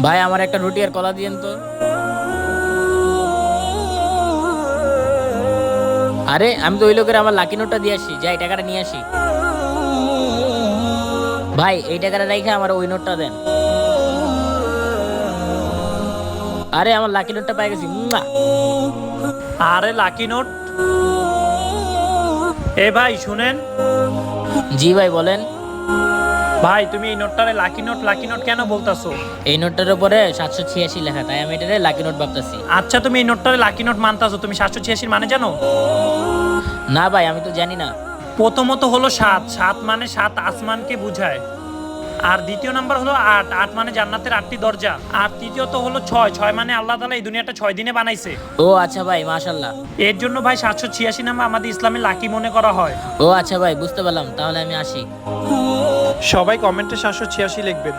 ভাই আমার একটা রুটি আর কলা দিয়েন তো। আরে আমি তো ওই লোকের আমার লাকি নোটটা দিয়ে আসি, যাই টাকাটা নিয়ে আসি। ভাই এই টাকাটা রেখে আমার ওই নোটটা দেন। আরে আমার লাকি নোটটা পাই গেছি। মুয়া। আরে লাকি নোট। এ ভাই শুনেন, জি ভাই বলেন। ভাই তুমি এই নোটটারে লাকি নোট লাকি নোট কেন বলতাছো? এই নোটটার উপরে 786 লেখা, তাই আমি এটারে লাকি নোট ভাবতেছি। আচ্ছা তুমি এই নোটটারে লাকি নোট মানতাছো, তুমি 786 মানে জানো? না ভাই আমি তো জানি না। প্রথমত হলো সাত, সাত মানে সাত আসমানকে বুঝায়। আর দ্বিতীয় নাম্বার হলো আট, আট মানে জান্নাতের আটটি দরজা। আর তৃতীয়ত হলো ছয়, ছয় মানে আল্লাহ তাআলা এই দুনিয়াটা 6 দিনে বানাইছে। ও আচ্ছা ভাই, মাশাল্লাহ। এর জন্য ভাই 786 নাম্বার আমাদের ইসলামে লাকি মনে করা হয়। ও আচ্ছা ভাই বুঝতে পারলাম, তাহলে আমি আসি। সবাই কমেন্টে 786 লিখবেন।